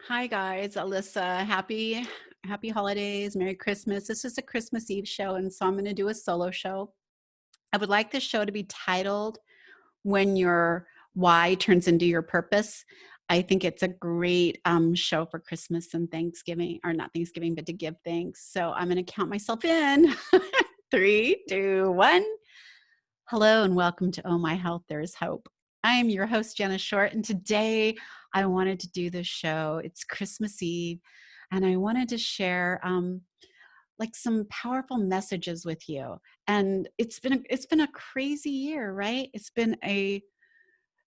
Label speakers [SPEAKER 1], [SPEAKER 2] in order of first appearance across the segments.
[SPEAKER 1] Hi guys, Alyssa. Happy holidays, Merry Christmas. This is a Christmas Eve show, and so I'm going to do a solo show. I would like this show to be titled When Your Why Turns Into Your Purpose. I think it's a great show for Christmas and Thanksgiving, or not Thanksgiving, but to give thanks. So I'm going to count myself in. Three, two, one. Hello and welcome to Oh My Health, There Is Hope. I am your host, Jana Short, and today I wanted to do this show. It's Christmas Eve, and I wanted to share like some powerful messages with you. And it's been a crazy year, right? It's been a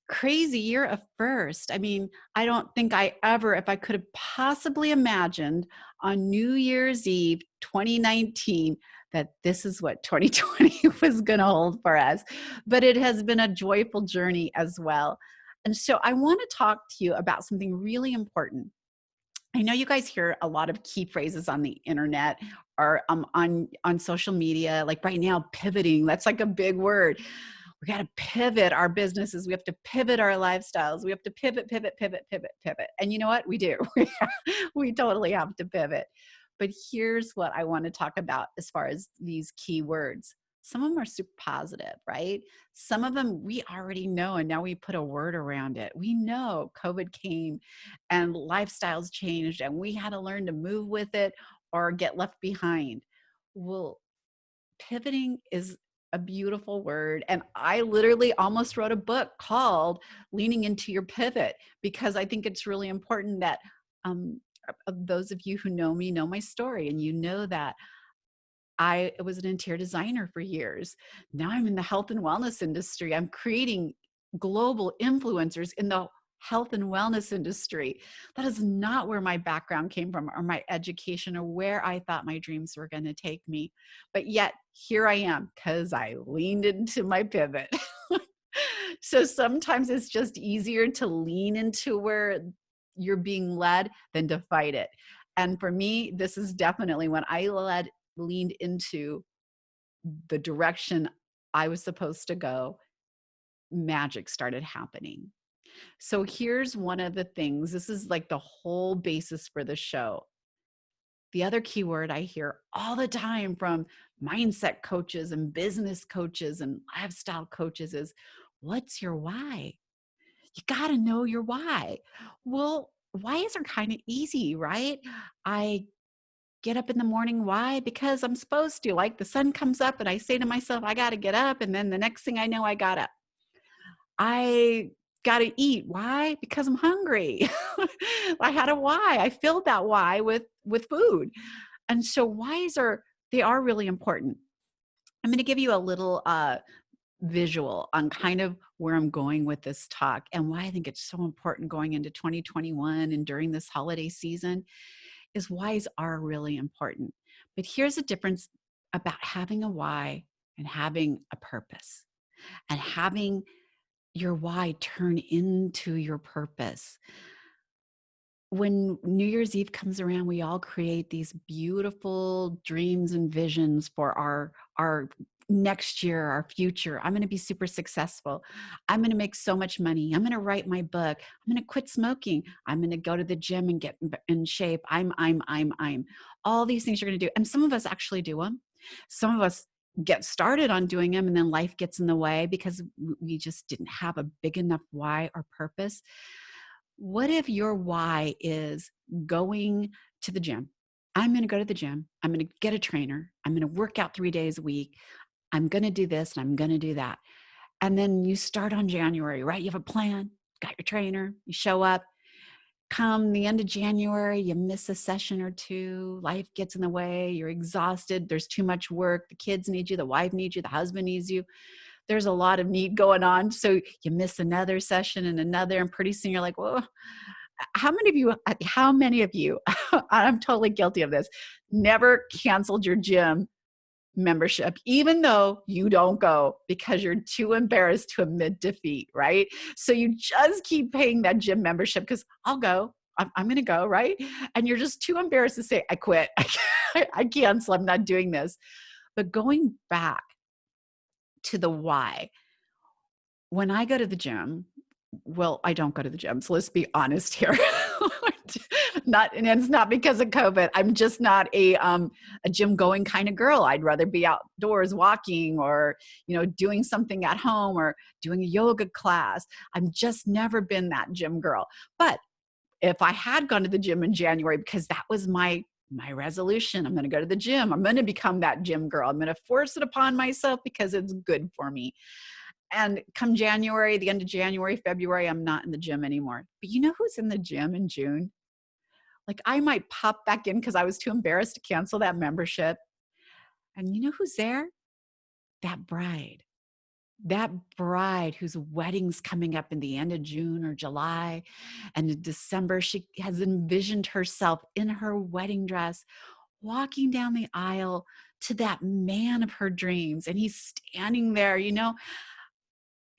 [SPEAKER 1] crazy year of first. I mean, I don't think I ever, if I could have possibly imagined on New Year's Eve 2019, that this is what 2020 was going to hold for us. But it has been a joyful journey as well. And so I want to talk to you about something really important. I know you guys hear a lot of key phrases on the internet or on social media, like right now, pivoting. That's like a big word. We got to pivot our businesses. We have to pivot our lifestyles. We have to pivot, pivot, pivot, pivot, pivot. And you know what? We do. We totally have to pivot. But here's what I want to talk about as far as these key words. Some of them are super positive, right? Some of them we already know, and now we put a word around it. We know COVID came and lifestyles changed, and we had to learn to move with it or get left behind. Well, pivoting is a beautiful word. And I literally almost wrote a book called Leaning into Your Pivot, because I think it's really important that those of you who know me know my story, and you know that I was an interior designer for years. Now I'm in the health and wellness industry. I'm creating global influencers in the health and wellness industry. That is not where my background came from, or my education, or where I thought my dreams were going to take me. But yet here I am because I leaned into my pivot. So sometimes it's just easier to lean into where you're being led than to fight it. And for me, this is definitely when I leaned into the direction I was supposed to go, magic started happening. So here's one of the things. This is like the whole basis for the show. The other keyword I hear all the time from mindset coaches and business coaches and lifestyle coaches is, what's your why? You got to know your why. Well, whys are kind of easy, right? I get up in the morning. Why? Because I'm supposed to. Like the sun comes up and I say to myself, I got to get up. And then the next thing I know, I got up. I got to eat. Why? Because I'm hungry. I had a why. I filled that why with food. And so they are really important. I'm going to give you a little visual on kind of where I'm going with this talk and why I think it's so important going into 2021 and during this holiday season is whys are really important. But here's the difference about having a why and having a purpose, and having your why turn into your purpose. When New Year's Eve comes around, we all create these beautiful dreams and visions for our next year, our future. I'm going to be super successful. I'm going to make so much money. I'm going to write my book. I'm going to quit smoking. I'm going to go to the gym and get in shape. I'm. All these things you're going to do. And some of us actually do them. Some of us get started on doing them, and then life gets in the way because we just didn't have a big enough why or purpose. What if your why is going to the gym? I'm going to go to the gym. I'm going to get a trainer. I'm going to work out 3 days a week. I'm going to do this and I'm going to do that. And then you start on January, right? You have a plan, got your trainer, you show up. Come the end of January, you miss a session or two, life gets in the way, you're exhausted, there's too much work, the kids need you, the wife needs you, the husband needs you. There's a lot of need going on. So you miss another session and another, and pretty soon you're like, whoa, how many of you, I'm totally guilty of this, never canceled your gym membership, even though you don't go because you're too embarrassed to admit defeat, right? So you just keep paying that gym membership because I'll go. I'm going to go, right? And you're just too embarrassed to say, I quit. I cancel. I'm not doing this. But going back to the why, when I go to the gym, well, I don't go to the gym. So let's be honest here. And it's not because of COVID. I'm just not a gym going kind of girl. I'd rather be outdoors walking or, doing something at home or doing a yoga class. I've just never been that gym girl. But if I had gone to the gym in January, because that was my resolution, I'm going to go to the gym. I'm going to become that gym girl. I'm going to force it upon myself because it's good for me. And come January, the end of January, February, I'm not in the gym anymore. But you know who's in the gym in June? Like I might pop back in because I was too embarrassed to cancel that membership. And you know who's there? That bride. That bride whose wedding's coming up in the end of June or July. And in December, she has envisioned herself in her wedding dress, walking down the aisle to that man of her dreams. And he's standing there,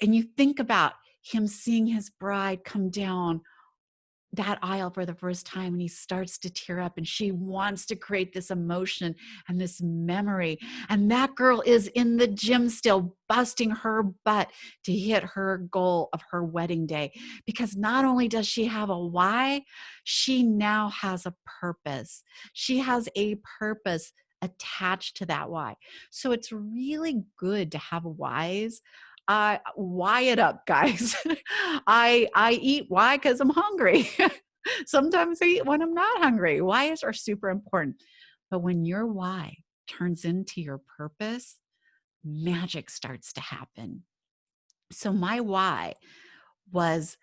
[SPEAKER 1] and you think about him seeing his bride come down that aisle for the first time, and he starts to tear up, and she wants to create this emotion and this memory. And that girl is in the gym still, busting her butt to hit her goal of her wedding day. Because not only does she have a why, she now has a purpose. She has a purpose attached to that why. So it's really good to have whys. Why it up, guys. I eat why? Because I'm hungry. Sometimes I eat when I'm not hungry. Whys are super important. But when your why turns into your purpose, magic starts to happen. So my why was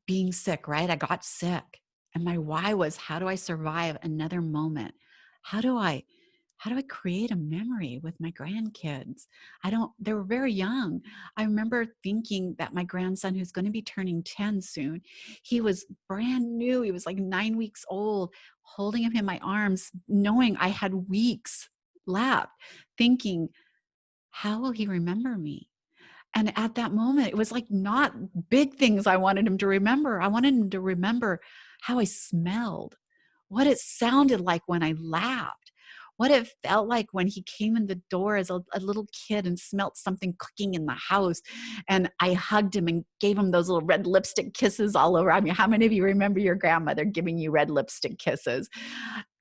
[SPEAKER 1] being sick, right? I got sick. And my why was, how do I survive another moment? How do I create a memory with my grandkids? They were very young. I remember thinking that my grandson, who's going to be turning 10 soon, he was brand new. He was like 9 weeks old, holding him in my arms, knowing I had weeks left, thinking, how will he remember me? And at that moment, it was like not big things I wanted him to remember. I wanted him to remember how I smelled, what it sounded like when I laughed, what it felt like when he came in the door as a little kid and smelt something cooking in the house. And I hugged him and gave him those little red lipstick kisses all over. I mean, how many of you remember your grandmother giving you red lipstick kisses?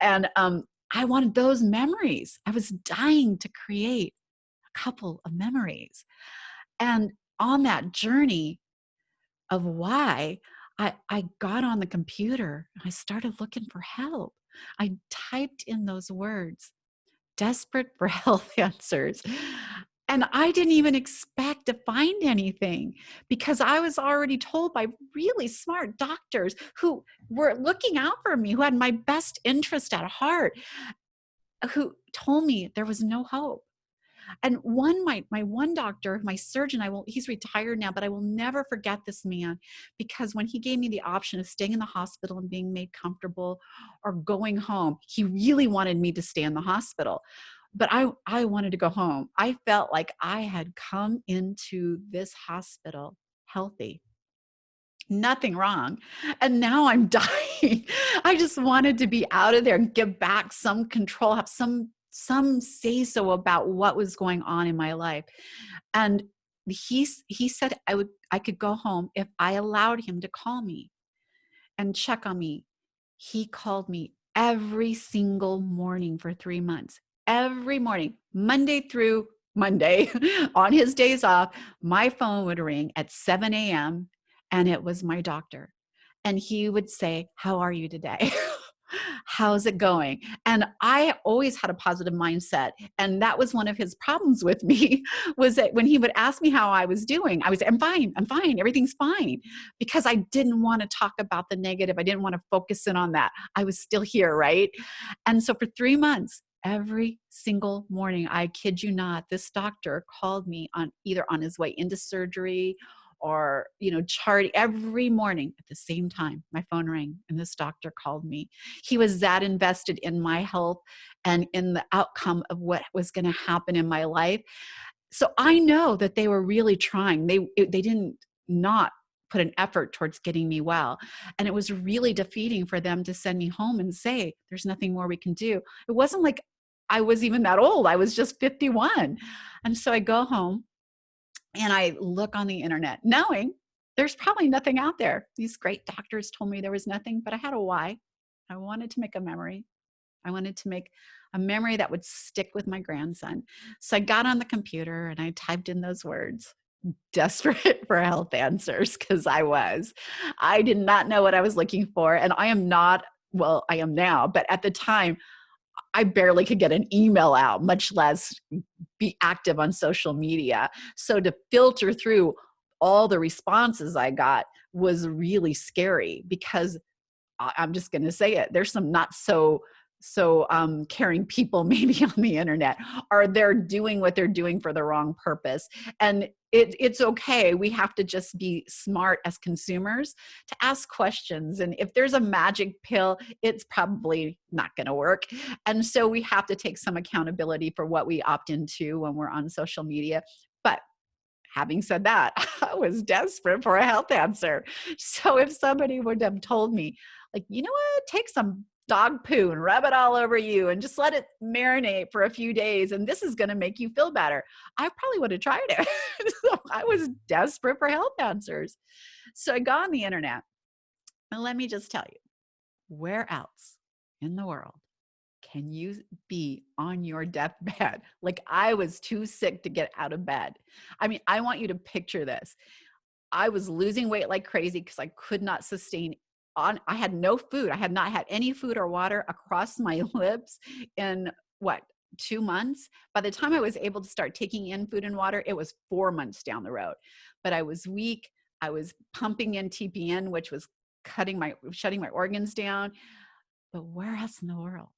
[SPEAKER 1] And I wanted those memories. I was dying to create a couple of memories. And on that journey of why, I got on the computer. I started looking for help. I typed in those words, desperate for health answers. And I didn't even expect to find anything because I was already told by really smart doctors who were looking out for me, who had my best interest at heart, who told me there was no hope. And my one doctor, my surgeon, he's retired now, but I will never forget this man, because when he gave me the option of staying in the hospital and being made comfortable or going home, he really wanted me to stay in the hospital. But I wanted to go home. I felt like I had come into this hospital healthy. Nothing wrong. And now I'm dying. I just wanted to be out of there and give back some control, have some say so about what was going on in my life. And he said I could go home if I allowed him to call me and check on me. He called me every single morning for 3 months. Every morning, Monday through Monday, on his days off, my phone would ring at 7 a.m. and it was my doctor. And he would say, "How are you today?" "How's it going?" And I always had a positive mindset. And that was one of his problems with me, was that when he would ask me how I was doing, I would say, I'm fine, everything's fine. Because I didn't want to talk about the negative. I didn't want to focus in on that. I was still here, right? And so for 3 months, every single morning, I kid you not, this doctor called me either on his way into surgery or, chart every morning at the same time. My phone rang and this doctor called me. He was that invested in my health and in the outcome of what was going to happen in my life. So I know that they were really trying. They didn't not put an effort towards getting me well. And it was really defeating for them to send me home and say, there's nothing more we can do. It wasn't like I was even that old. I was just 51. And so I go home and I look on the internet, knowing there's probably nothing out there. These great doctors told me there was nothing, but I had a why. I wanted to make a memory. I wanted to make a memory that would stick with my grandson. So I got on the computer and I typed in those words, desperate for health answers, because I was. I did not know what I was looking for. And I am not, well, I am now, but at the time, I barely could get an email out, much less be active on social media. So to filter through all the responses I got was really scary, because I'm just going to say it. There's some not so caring people maybe on the internet, or they're doing what they're doing for the wrong purpose. And it's okay. We have to just be smart as consumers to ask questions. And if there's a magic pill, it's probably not going to work. And so we have to take some accountability for what we opt into when we're on social media. But having said that, I was desperate for a health answer. So if somebody would have told me, like, you know what, take some dog poo and rub it all over you and just let it marinate for a few days, and this is going to make you feel better, I probably would have tried it. So I was desperate for health answers. So I got on the internet, and let me just tell you, where else in the world can you be on your deathbed? Like, I was too sick to get out of bed. I mean, I want you to picture this. I was losing weight like crazy because I could not sustain I had no food. I had not had any food or water across my lips in 2 months. By the time I was able to start taking in food and water, it was 4 months down the road. But I was weak. I was pumping in TPN, which was shutting my organs down. But where else in the world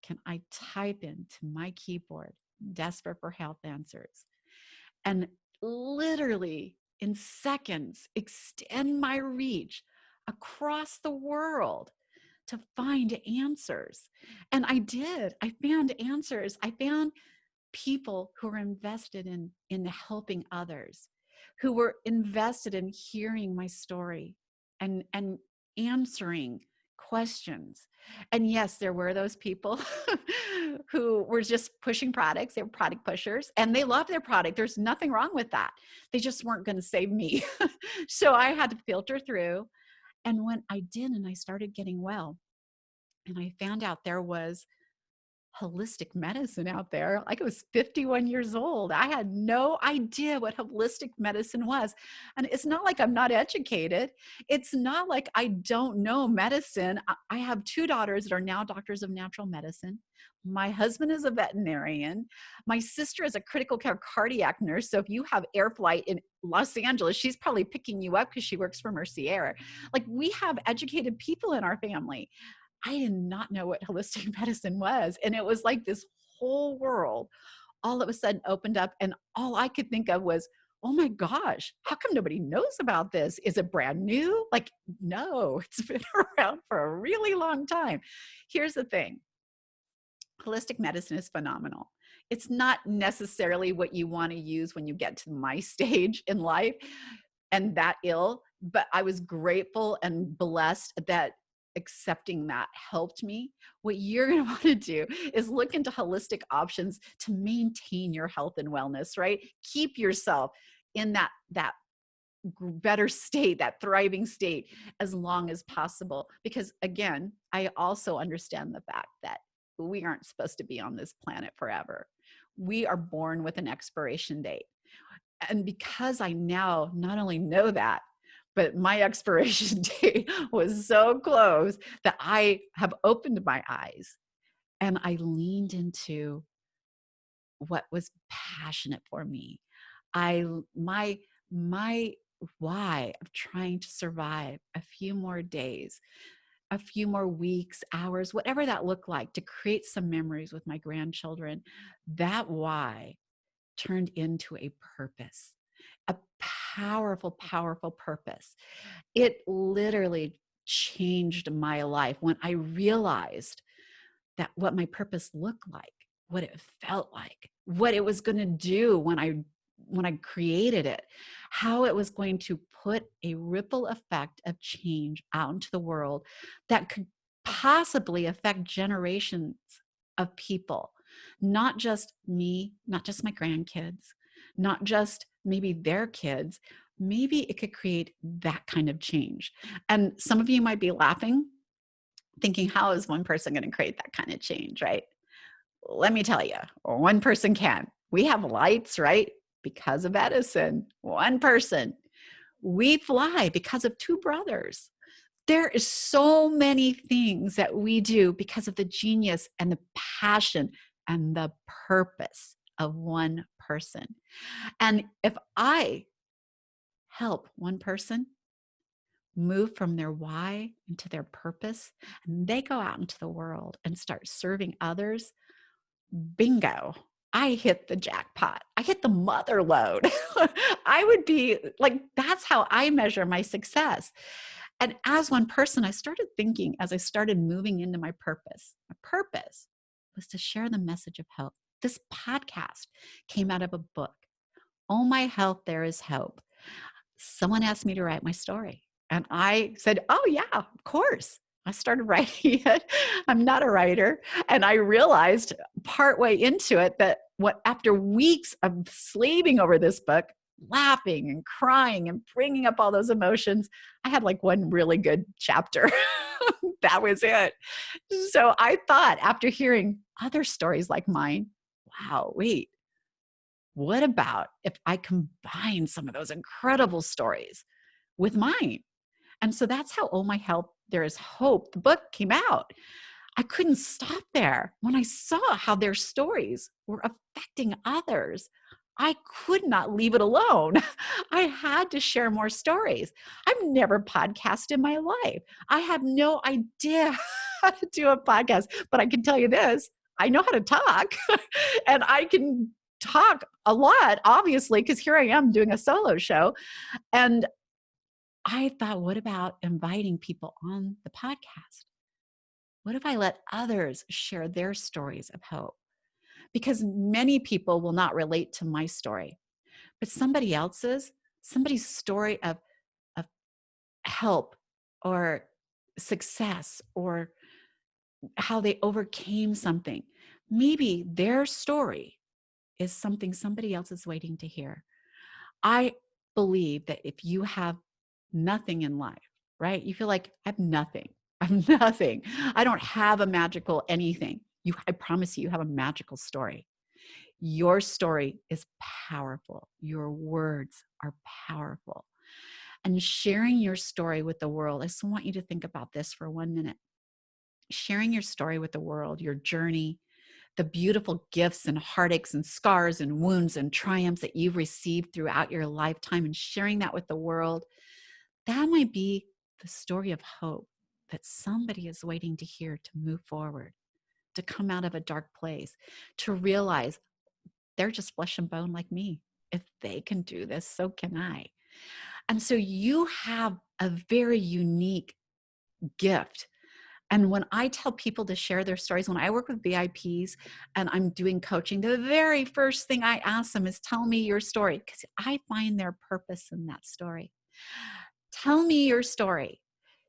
[SPEAKER 1] can I type into my keyboard, desperate for health answers, and literally in seconds extend my reach across the world to find answers? And I did. I found answers. I found people who were invested in helping others, who were invested in hearing my story and answering questions. And yes, there were those people who were just pushing products. They were product pushers, and they loved their product. There's nothing wrong with that. They just weren't going to save me. So I had to filter through. And when I did, and I started getting well, and I found out there was holistic medicine out there. Like, I was 51 years old. I had no idea what holistic medicine was. And it's not like I'm not educated. It's not like I don't know medicine. I have two daughters that are now doctors of natural medicine. My husband is a veterinarian. My sister is a critical care cardiac nurse. So if you have air flight in Los Angeles, she's probably picking you up because she works for Mercy Air. Like, we have educated people in our family. I did not know what holistic medicine was. And it was like this whole world all of a sudden opened up. And all I could think of was, oh my gosh, how come nobody knows about this? Is it brand new? Like, no, it's been around for a really long time. Here's the thing. Holistic medicine is phenomenal. It's not necessarily what you want to use when you get to my stage in life and that ill, but I was grateful and blessed that accepting that helped me. What you're going to want to do is look into holistic options to maintain your health and wellness, right? Keep yourself in that better state, that thriving state, as long as possible. Because again, I also understand the fact that we aren't supposed to be on this planet forever. We are born with an expiration date. And because I now not only know that, but my expiration date was so close that I have opened my eyes and I leaned into what was passionate for me. My why of trying to survive a few more days, a few more weeks, hours, whatever that looked like, to create some memories with my grandchildren. That why turned into a purpose, a powerful, powerful purpose. It literally changed my life when I realized that what my purpose looked like, what it felt like, what it was going to do when I created it, how it was going to put a ripple effect of change out into the world that could possibly affect generations of people, not just me, not just my grandkids, not just maybe their kids. Maybe it could create that kind of change. And some of you might be laughing, thinking, how is one person going to create that kind of change, right? Let me tell you, one person can. We have lights, right? Because of Edison, one person. We fly because of two brothers. There is so many things that we do because of the genius and the passion and the purpose of one person. And if I help one person move from their why into their purpose, and they go out into the world and start serving others, bingo, I hit the jackpot. I hit the mother load. I would be like, that's how I measure my success. And as one person, I started thinking as I started moving into my purpose was to share the message of hope. This podcast came out of a book, Oh My Health, There Is Hope. Someone asked me to write my story. And I said, oh, yeah, of course. I started writing it. I'm not a writer. And I realized partway into it that after weeks of slaving over this book, laughing and crying and bringing up all those emotions, I had like one really good chapter. That was it. So I thought, after hearing other stories like mine, wow, wait, what about if I combine some of those incredible stories with mine? And so that's how Oh My Health, There Is Hope, the book came out. I couldn't stop there. When I saw how their stories were affecting others, I could not leave it alone. I had to share more stories. I've never podcasted in my life. I have no idea how to do a podcast, but I can tell you this, I know how to talk and I can talk a lot, obviously, because here I am doing a solo show. And I thought, what about inviting people on the podcast? What if I let others share their stories of hope? Because many people will not relate to my story, but somebody's story of help or success or how they overcame something. Maybe their story is something somebody else is waiting to hear. I believe that if you have nothing in life, right? You feel like I have nothing. I'm nothing. I don't have a magical anything. I promise you have a magical story. Your story is powerful. Your words are powerful. And sharing your story with the world, I just want you to think about this for 1 minute. Sharing your story with the world, your journey, the beautiful gifts and heartaches and scars and wounds and triumphs that you've received throughout your lifetime, and sharing that with the world, that might be the story of hope that somebody is waiting to hear to move forward, to come out of a dark place, to realize they're just flesh and bone like me. If they can do this, so can I. And so you have a very unique gift. And when I tell people to share their stories, when I work with VIPs and I'm doing coaching, the very first thing I ask them is, tell me your story, because I find their purpose in that story. Tell me your story.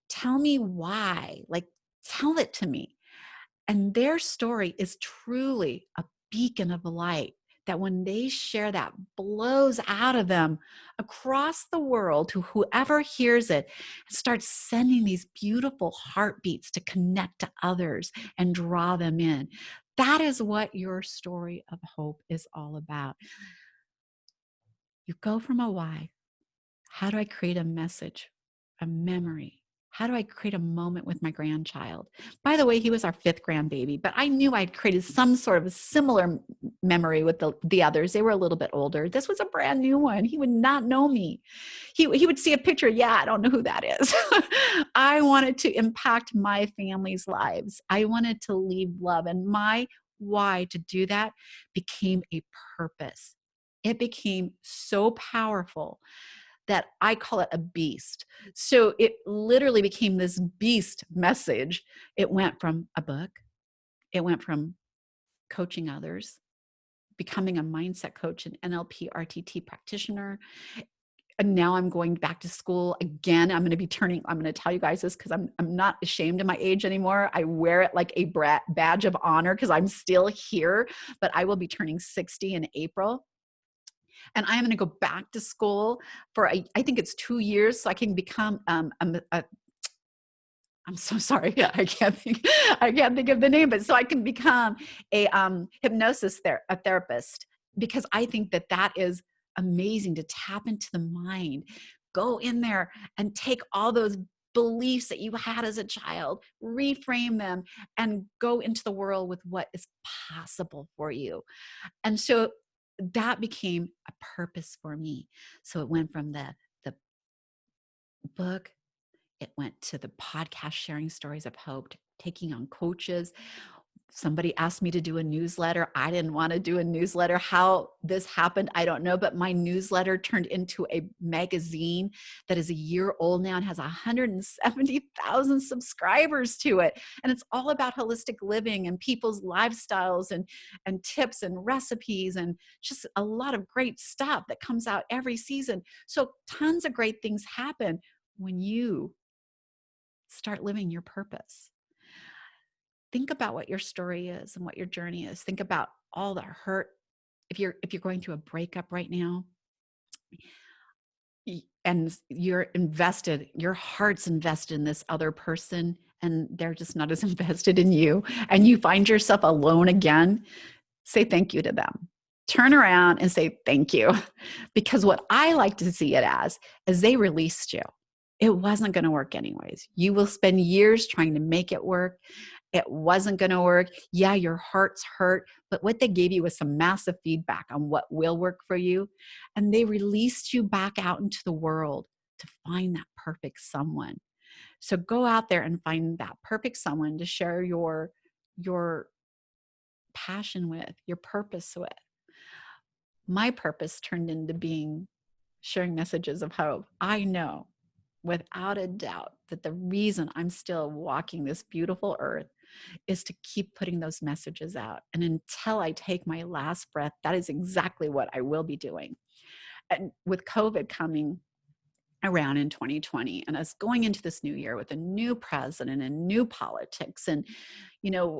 [SPEAKER 1] Tell me why. Like, tell it to me. And their story is truly a beacon of light that when they share that blows out of them across the world to whoever hears it, and starts sending these beautiful heartbeats to connect to others and draw them in. That is what your story of hope is all about. You go from a why. How do I create a message, a memory? How do I create a moment with my grandchild? By the way, he was our 5th grandbaby, but I knew I'd created some sort of a similar memory with the others. They were a little bit older. This was a brand new one. He would not know me. He would see a picture. Yeah, I don't know who that is. I wanted to impact my family's lives. I wanted to leave love. And my why to do that became a purpose. It became so powerful that I call it a beast. So it literally became this beast message. It went from a book, it went from coaching others, becoming a mindset coach, an NLP RTT practitioner. And now I'm going back to school again. I'm going to tell you guys this because I'm not ashamed of my age anymore. I wear it like a badge of honor because I'm still here, but I will be turning 60 in April. And I am going to go back to school for, I think it's 2 years, so I can become I'm so sorry. I can't think of the name, but so I can become a a therapist, because I think that that is amazing to tap into the mind, go in there and take all those beliefs that you had as a child, reframe them, and go into the world with what is possible for you. And so that became a purpose for me. So it went from the book, it went to the podcast sharing stories of hope, taking on coaches. Somebody asked me to do a newsletter. I didn't want to do a newsletter. How this happened, I don't know, but my newsletter turned into a magazine that is a year old now and has 170,000 subscribers to it. And it's all about holistic living and people's lifestyles and tips and recipes and just a lot of great stuff that comes out every season. So tons of great things happen when you start living your purpose. Think about what your story is and what your journey is. Think about all the hurt. If you're going through a breakup right now and you're invested, your heart's invested in this other person and they're just not as invested in you, and you find yourself alone again, say thank you to them. Turn around and say thank you. Because what I like to see it as is they released you. It wasn't going to work anyways. You will spend years trying to make it work. It wasn't going to work. Yeah, your heart's hurt, but what they gave you was some massive feedback on what will work for you. And they released you back out into the world to find that perfect someone. So go out there and find that perfect someone to share your passion with, your purpose with. My purpose turned into being sharing messages of hope. I know without a doubt that the reason I'm still walking this beautiful earth is to keep putting those messages out. And until I take my last breath, that is exactly what I will be doing. And with COVID coming around in 2020 and us going into this new year with a new president and new politics, and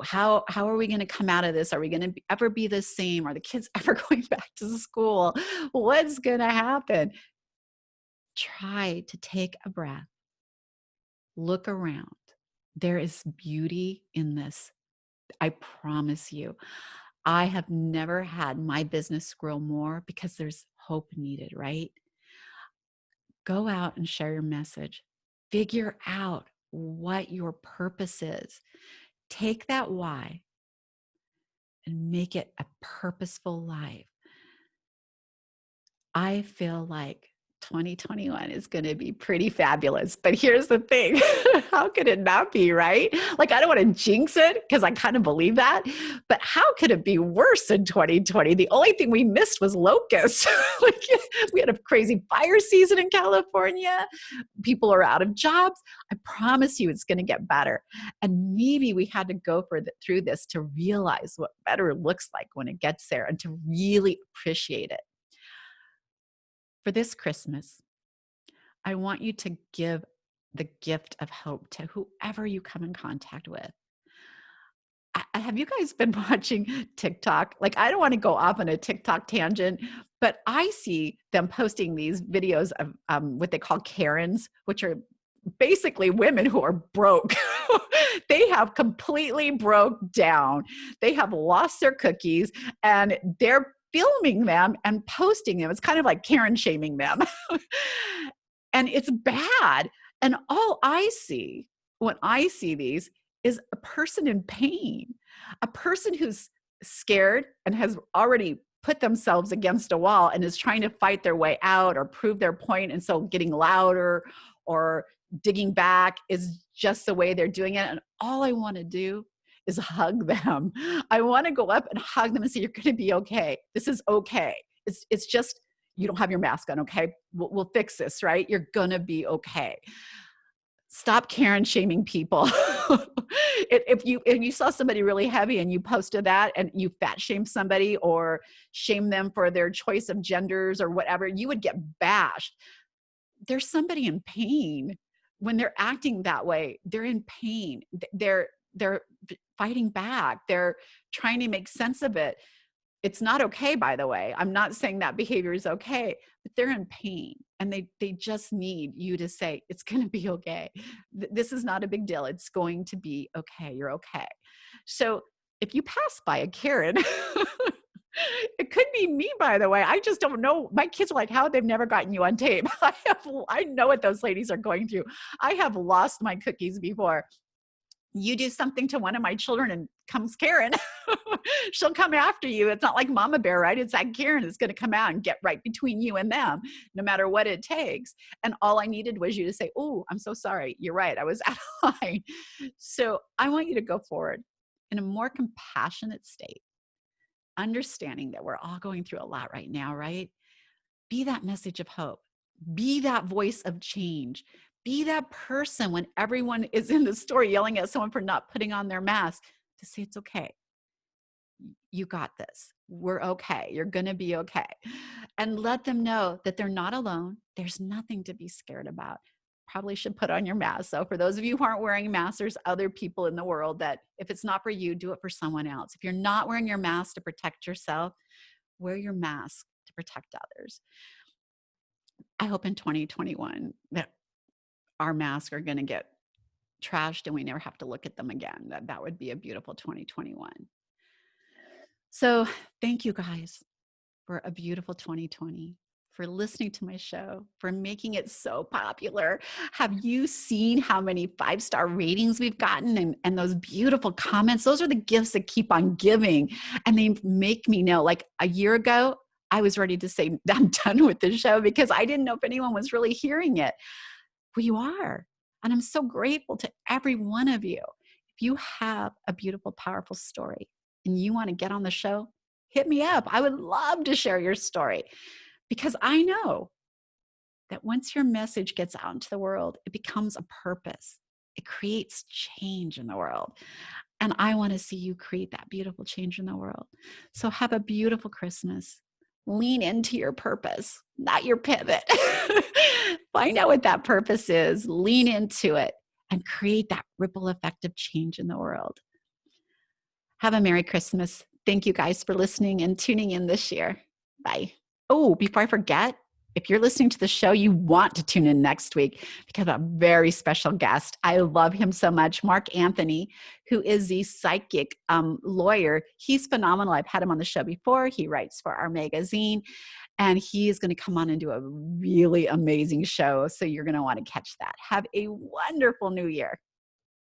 [SPEAKER 1] how are we going to come out of this? Are we going to ever be the same? Are the kids ever going back to school? What's going to happen? Try to take a breath, look around. There is beauty in this. I promise you. I have never had my business grow more because there's hope needed, right? Go out and share your message. Figure out what your purpose is. Take that why and make it a purposeful life. I feel like 2021 is going to be pretty fabulous. But here's the thing. How could it not be, right? Like, I don't want to jinx it because I kind of believe that. But how could it be worse in 2020? The only thing we missed was locusts. Like, we had a crazy fire season in California. People are out of jobs. I promise you it's going to get better. And maybe we had to go through this to realize what better looks like when it gets there and to really appreciate it. For this Christmas, I want you to give the gift of hope to whoever you come in contact with. Have you guys been watching TikTok? Like, I don't want to go off on a TikTok tangent, but I see them posting these videos of what they call Karens, which are basically women who are broke. They have completely broke down. They have lost their cookies and they're filming them and posting them. It's kind of like Karen shaming them. And it's bad. And all I see when I see these is a person in pain, a person who's scared and has already put themselves against a wall and is trying to fight their way out or prove their point. And so getting louder or digging back is just the way they're doing it. And all I want to do is hug them. I want to go up and hug them and say, you're going to be okay. This is okay. It's just, you don't have your mask on. Okay. We'll fix this, right? You're going to be okay. Stop Karen shaming people. If you saw somebody really heavy and you posted that and you fat shamed somebody or shame them for their choice of genders or whatever, you would get bashed. There's somebody in pain. When they're acting that way, they're in pain. They're fighting back. They're trying to make sense of it. It's not okay, by the way. I'm not saying that behavior is okay, but they're in pain and they just need you to say, it's going to be okay. This is not a big deal. It's going to be okay. You're okay. So if you pass by a Karen, it could be me, by the way. I just don't know. My kids are like, how they've never gotten you on tape. I know what those ladies are going through. I have lost my cookies before. You do something to one of my children and comes Karen. She'll come after you. It's not like Mama Bear, right? It's that Karen is going to come out and get right between you and them, no matter what it takes. And all I needed was you to say, oh, I'm so sorry. You're right. I was out of line. So I want you to go forward in a more compassionate state, understanding that we're all going through a lot right now, right? Be that message of hope. Be that voice of change. Be that person when everyone is in the store yelling at someone for not putting on their mask to say, it's okay. You got this. We're okay. You're going to be okay. And let them know that they're not alone. There's nothing to be scared about. Probably should put on your mask. So for those of you who aren't wearing masks, there's other people in the world that if it's not for you, do it for someone else. If you're not wearing your mask to protect yourself, wear your mask to protect others. I hope in 2021 that our masks are going to get trashed and we never have to look at them again. That would be a beautiful 2021. So thank you guys for a beautiful 2020, for listening to my show, for making it so popular. Have you seen how many 5-star ratings we've gotten and those beautiful comments? Those are the gifts that keep on giving. And they make me know, like a year ago, I was ready to say, I'm done with the show because I didn't know if anyone was really hearing it. Well, you are. And I'm so grateful to every one of you. If you have a beautiful, powerful story and you want to get on the show, hit me up. I would love to share your story because I know that once your message gets out into the world, it becomes a purpose. It creates change in the world. And I want to see you create that beautiful change in the world. So have a beautiful Christmas. Lean into your purpose, not your pivot. Find out what that purpose is, lean into it, and create that ripple effect of change in the world. Have a Merry Christmas. Thank you guys for listening and tuning in this year. Bye. Oh, before I forget, if you're listening to the show, you want to tune in next week because a very special guest. I love him so much. Mark Anthony, who is the psychic lawyer. He's phenomenal. I've had him on the show before. He writes for our magazine, and he is going to come on and do a really amazing show. So you're going to want to catch that. Have a wonderful new year.